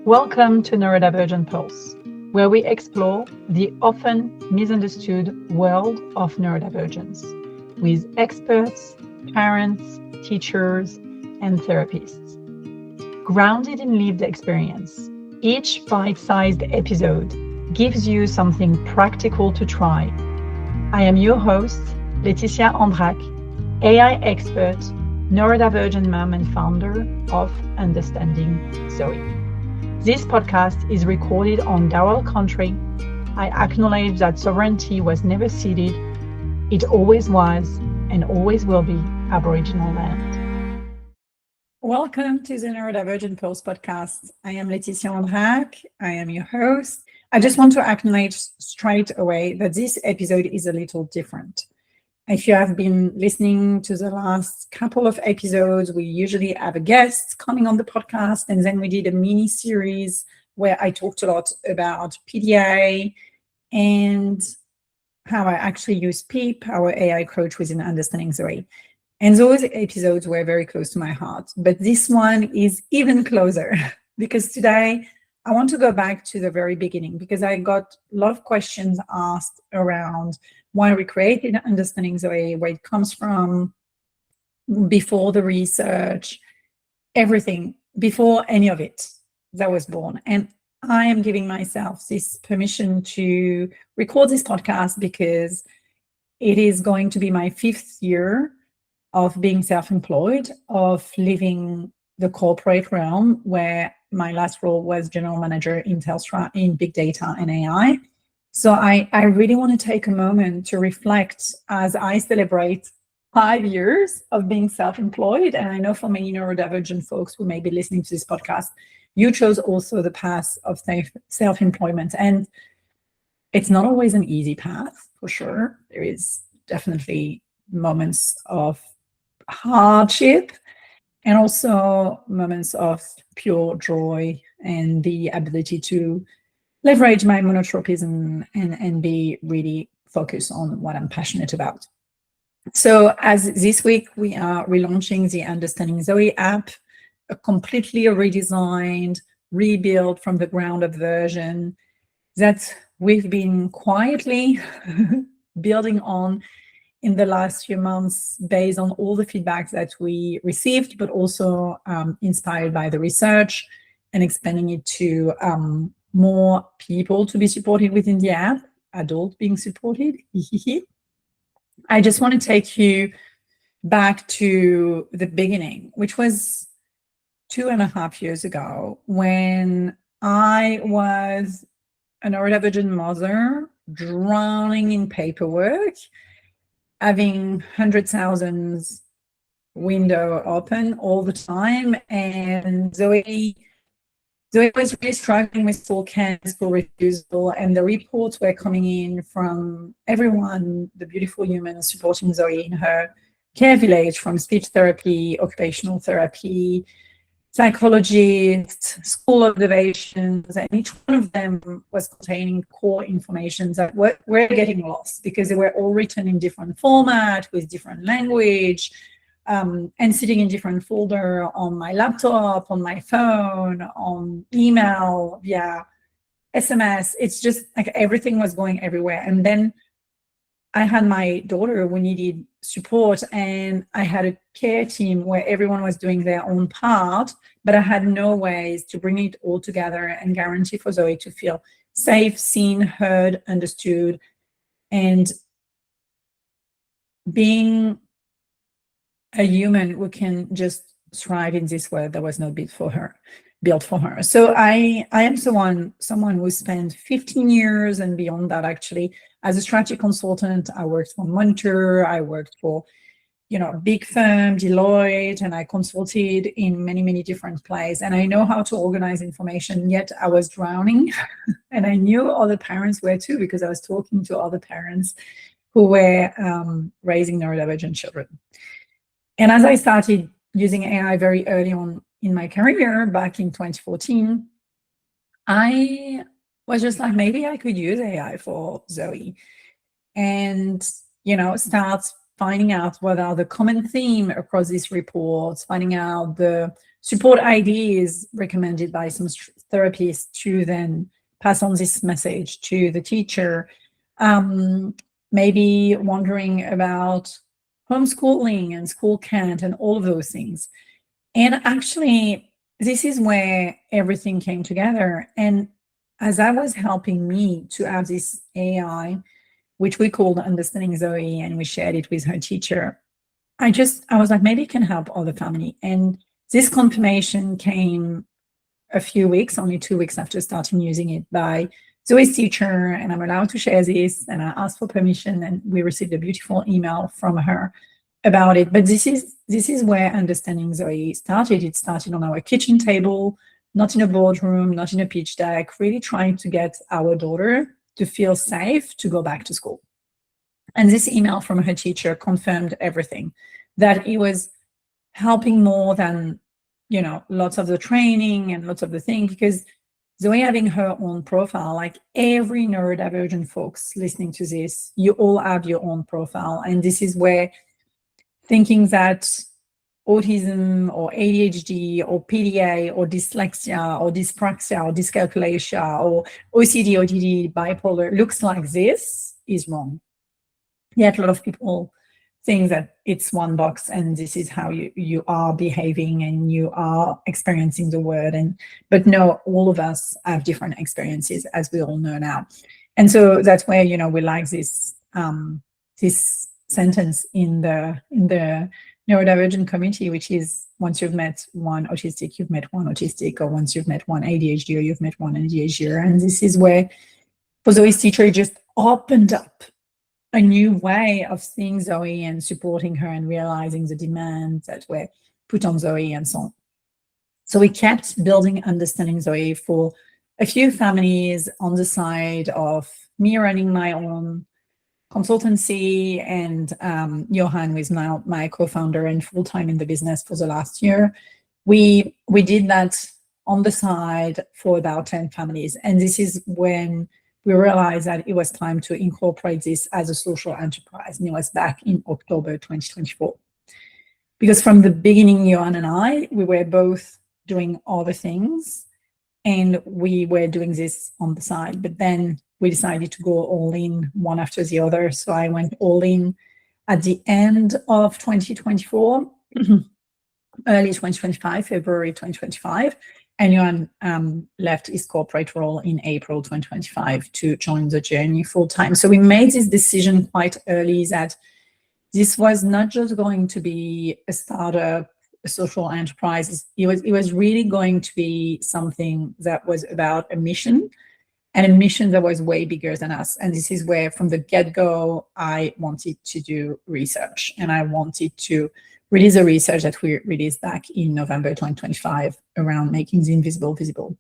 Welcome to Neurodivergent Pulse, where we explore the often misunderstood world of neurodivergence with experts, parents, teachers, and therapists. Grounded in lived experience, each bite-sized episode gives you something practical to try. I am your host, Laetitia, AI expert, neurodivergent mom and founder of Understanding Zoe. This podcast is recorded on Daryl country. I acknowledge that sovereignty was never ceded. It always was and always will be Aboriginal land. Welcome to the Neurodivergent Pulse podcast. I am Laetitia. I am your host. I just want to acknowledge straight away that this episode is a little different. If you have been listening to the last couple of episodes, we usually have a guest coming on the podcast, and then we did a mini series where I talked a lot about PDA and how I actually use PEEP, our AI coach within Understanding Zoe. And those episodes were very close to my heart, but this one is even closer because today I want to go back to the very beginning because I got a lot of questions asked around why we created Understanding Zoe, where it comes from, before the research, everything, before any of it that was born. And I am giving myself this permission to record this podcast because it is going to be my 5th year of being self-employed, of living the corporate realm, where my last role was general manager in Telstra in big data and AI. So I really want to take a moment to reflect as I celebrate 5 years of being self-employed. And I know for many neurodivergent folks who may be listening to this podcast, you chose also the path of self-employment. And it's not always an easy path, for sure. There is definitely moments of hardship and also moments of pure joy and the ability to leverage my monotropism and be really focused on what I'm passionate about. So as this week, we are relaunching the Understanding Zoe app, a completely redesigned, rebuilt from the ground up version that we've been quietly building on in the last few months based on all the feedback that we received, but also inspired by the research and expanding it to more people to be supported within the app, adults being supported. I just want to take you back to the beginning, which was 2.5 years ago when I was a neurodivergent mother drowning in paperwork, having 100,000 window open all the time, and Zoe was really struggling with school refusal, and the reports were coming in from everyone, the beautiful humans supporting Zoe in her care village, from speech therapy, occupational therapy, psychologists, school observations, and each one of them was containing core information that were getting lost because they were all written in different format with different language, and sitting in different folder on my laptop, on my phone, on email, via SMS. It's just like everything was going everywhere. And then I had my daughter who needed support, and I had a care team where everyone was doing their own part, but I had no ways to bring it all together and guarantee for Zoe to feel safe, seen, heard, understood, and being a human who can just thrive in this world that was not built for her. So I am someone who spent 15 years and beyond that actually as a strategy consultant. I worked for Monitor, I worked for big firm, Deloitte, and I consulted in many different places. And I know how to organize information, yet I was drowning. And I knew other parents were too, because I was talking to other parents who were raising neurodivergent children. And as I started using AI very early on in my career, back in 2014, I was just like, maybe I could use AI for Zoe and, start finding out what are the common theme across these reports, finding out the support ideas recommended by some therapist to then pass on this message to the teacher. Maybe wondering about homeschooling and school can't and all of those things. And actually, this is where everything came together. And as I was helping me to have this AI, which we called Understanding Zoe, and we shared it with her teacher, I was like, maybe it can help all the family. And this confirmation came a few weeks, only 2 weeks after starting using it, by Zoe's teacher, and I'm allowed to share this, and I asked for permission, and we received a beautiful email from her about it. But this is where Understanding Zoe started. It started on our kitchen table, not in a boardroom, not in a pitch deck, really trying to get our daughter to feel safe to go back to school. And this email from her teacher confirmed everything, that it was helping more than, you know, lots of the training and lots of the things, because Zoe having her own profile, like every neurodivergent folks listening to this, you all have your own profile. And this is where thinking that autism or ADHD or PDA or dyslexia or dyspraxia or dyscalculia or OCD, ODD, bipolar looks like this is wrong. Yet a lot of people think that it's one box and this is how you are behaving and you are experiencing the world. But no, all of us have different experiences, as we all know now. And so that's where, you know, we like this this sentence in the neurodivergent community, which is, once you've met one autistic, you've met one autistic, or once you've met one ADHD, or you've met one ADHD. And this is where, for Zoe's teacher, it just opened up a new way of seeing Zoe and supporting her and realizing the demands that were put on Zoe and so on. So we kept building Understanding Zoe for a few families on the side of me running my own consultancy, and Johan, who is now my co-founder and full-time in the business for the last year. We did that on the side for about 10 families. And this is when we realized that it was time to incorporate this as a social enterprise. And it was back in October 2024. Because from the beginning, Johan and I, we were both doing other things, and we were doing this on the side. But then we decided to go all in, one after the other. So I went all in at the end of 2024, early 2025, February 2025. And Johan left his corporate role in April 2025 to join the journey full time. So we made this decision quite early that this was not just going to be a startup, a social enterprise. It was really going to be something that was about a mission, and a mission that was way bigger than us. And this is where, from the get-go, I wanted to do research, and I wanted to release the research that we released back in November 2025 around making the invisible visible.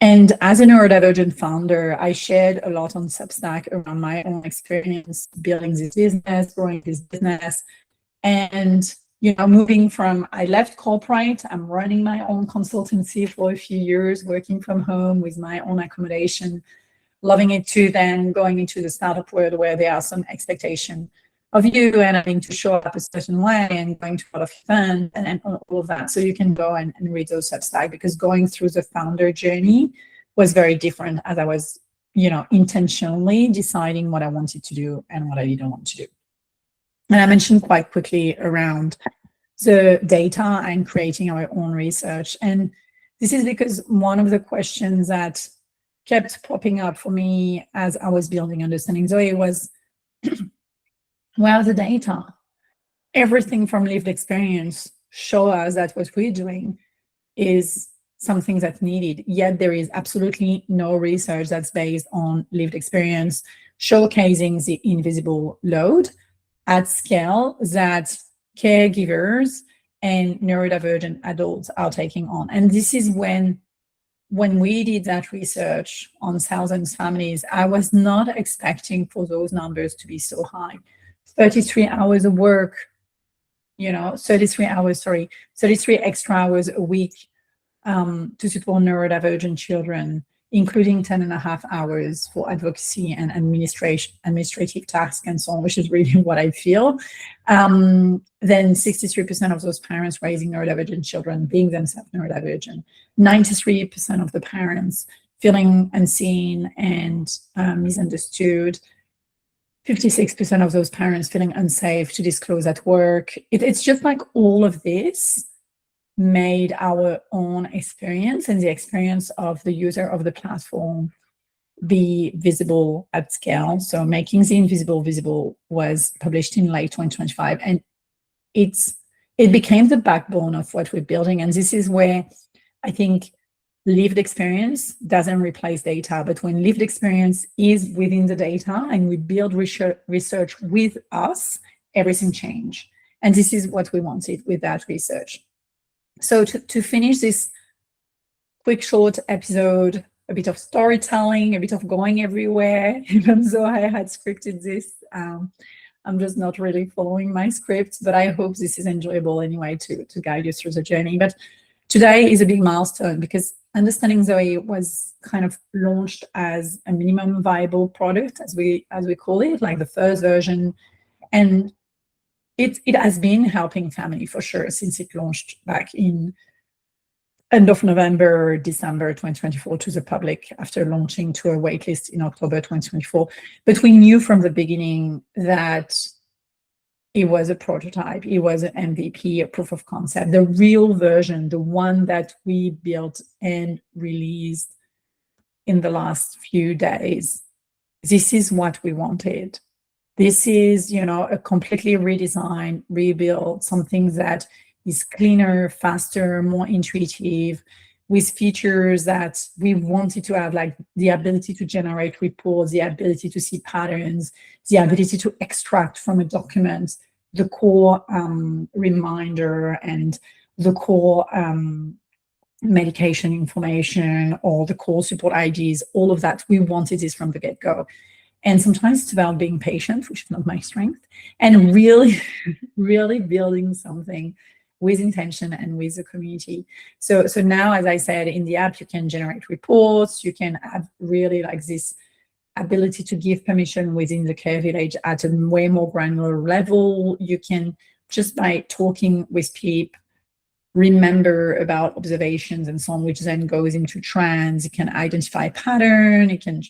And as a neurodivergent founder, I shared a lot on Substack around my own experience building this business, growing this business, and, you know, moving from, I left corporate, I'm running my own consultancy for a few years, working from home with my own accommodation, loving it, to then going into the startup world where there are some expectation of you and having to show up a certain way and going to a lot of events and all of that. So you can go and read those Substack, because going through the founder journey was very different, as I was, you know, intentionally deciding what I wanted to do and what I didn't want to do. And I mentioned quite quickly around the data and creating our own research. And this is because one of the questions that kept popping up for me as I was building Understanding Zoe was, where are the data? Everything from lived experience show us that what we're doing is something that's needed, yet there is absolutely no research that's based on lived experience showcasing the invisible load at scale that caregivers and neurodivergent adults are taking on. And this is when we did that research on thousands of families, I was not expecting for those numbers to be so high. 33 hours of work, you know, 33 extra hours a week to support neurodivergent children including 10.5 hours for advocacy and administrative tasks and so on, which is really what I feel. Then 63% of those parents raising neurodivergent children being themselves neurodivergent, 93% of the parents feeling unseen and misunderstood, 56% of those parents feeling unsafe to disclose at work. It's just like all of this made our own experience and the experience of the user of the platform be visible at scale. So Making the Invisible Visible was published in late 2025, and it became the backbone of what we're building. And this is where I think lived experience doesn't replace data, but when lived experience is within the data and we build research with us, everything changes. And this is what we wanted with that research. So to finish this quick, short episode, a bit of storytelling, a bit of going everywhere, even though I had scripted this, I'm just not really following my script, but I hope this is enjoyable anyway to guide you through the journey. But today is a big milestone because Understanding Zoe was kind of launched as a minimum viable product, as we call it, like the first version. And it has been helping family for sure since it launched back in end of November, December 2024 to the public after launching to a waitlist in October 2024. But we knew from the beginning that it was a prototype, it was an MVP, a proof of concept, the real version, the one that we built and released in the last few days. This is what we wanted. This is, a completely redesigned, rebuilt, something that is cleaner, faster, more intuitive, with features that we wanted to have, like the ability to generate reports, the ability to see patterns, the ability to extract from a document the core reminder and the core medication information or the core support IDs, all of that. We wanted this from the get-go. And sometimes it's about being patient, which is not my strength, and really, really building something with intention and with the community. So now, as I said, in the app, you can generate reports, you can have really like this ability to give permission within the care village at a way more granular level. You can, just by talking with people, remember about observations and so on, which then goes into trends. It can identify pattern, it can,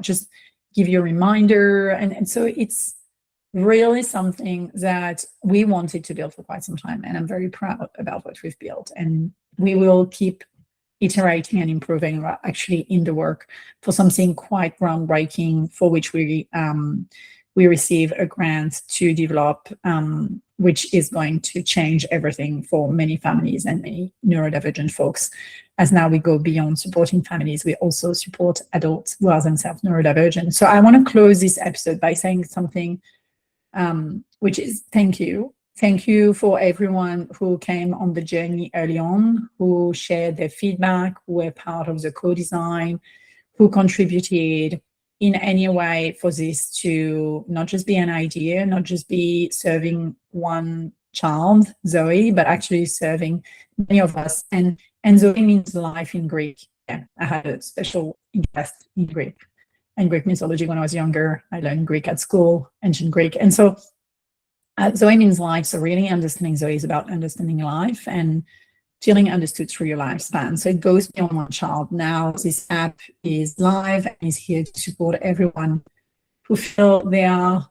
just give you a reminder. And so it's really something that we wanted to build for quite some time. And I'm very proud about what we've built. And we will keep iterating and improving. We're actually in the work for something quite groundbreaking, for which we receive a grant to develop, which is going to change everything for many families and many neurodivergent folks. As now we go beyond supporting families, we also support adults who are themselves neurodivergent. So I want to close this episode by saying something, which is thank you. Thank you for everyone who came on the journey early on, who shared their feedback, who were part of the co-design, who contributed in any way for this to not just be an idea, not just be serving one child, Zoe, but actually serving many of us. And Zoe means life in Greek. Yeah, I had a special interest in Greek and Greek mythology when I was younger. I learned Greek at school, ancient Greek. And so Zoe means life. So really understanding Zoe is about understanding life and feeling understood through your lifespan. So it goes beyond one child. Now this app is live and is here to support everyone who feel they are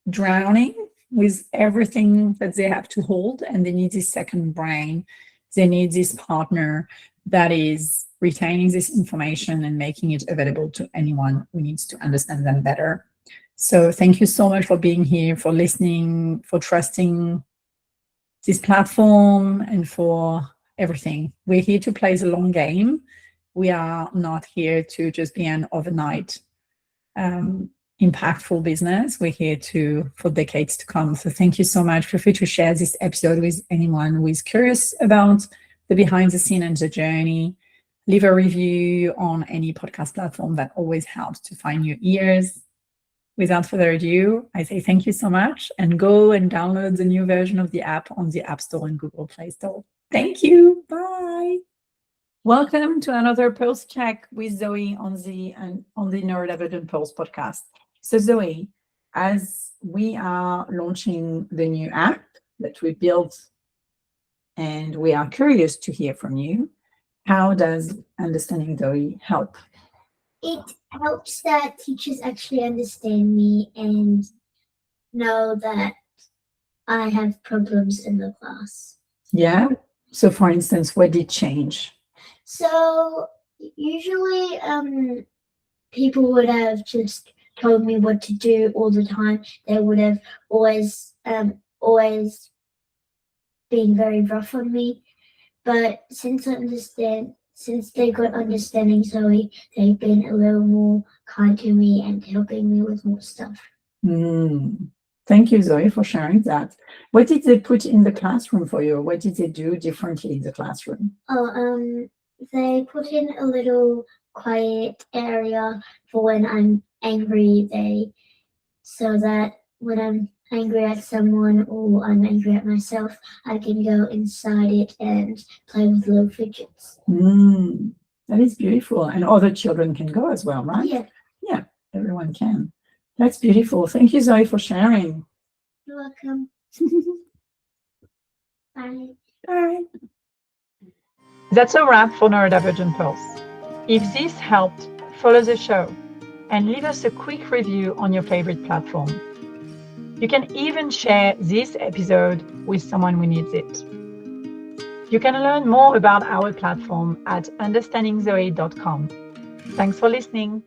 drowning with everything that they have to hold, and they need this second brain. They need this partner that is retaining this information and making it available to anyone who needs to understand them better. So thank you so much for being here, for listening, for trusting this platform, and for everything. We're here to play the long game. We are not here to just be an overnight impactful business. We're here for decades to come. So thank you so much. Feel free to share this episode with anyone who is curious about the behind the scene and the journey. Leave a review on any podcast platform. That always helps to find new ears. Without further ado, I say thank you so much, and go and download the new version of the app on the App Store and Google Play Store. Thank you. Bye. Welcome to another Pulse Check with Zoe on the Neurodivergent Pulse podcast. So Zoe, as we are launching the new app that we built, and we are curious to hear from you, how does Understanding Zoe help? It helps that teachers actually understand me and know that I have problems in the class. Yeah. So for instance, what did change? So usually people would have just told me what to do all the time. They would have always been very rough on me. But since they got Understanding Zoe, they've been a little more kind to me and helping me with more stuff. Thank you, Zoe, for sharing that. What did they put in the classroom for you? What did they do differently in the classroom? They put in a little quiet area for when I'm angry. So that when I'm angry at someone or I'm angry at myself, I can go inside it and play with little fidgets. That is beautiful. And other children can go as well, right? Yeah. Yeah, everyone can. That's beautiful. Thank you, Zoe, for sharing. You're welcome. Bye. Bye. That's a wrap for Neurodivergent Pulse. If this helped, follow the show and leave us a quick review on your favorite platform. You can even share this episode with someone who needs it. You can learn more about our platform at understandingzoe.com. Thanks for listening.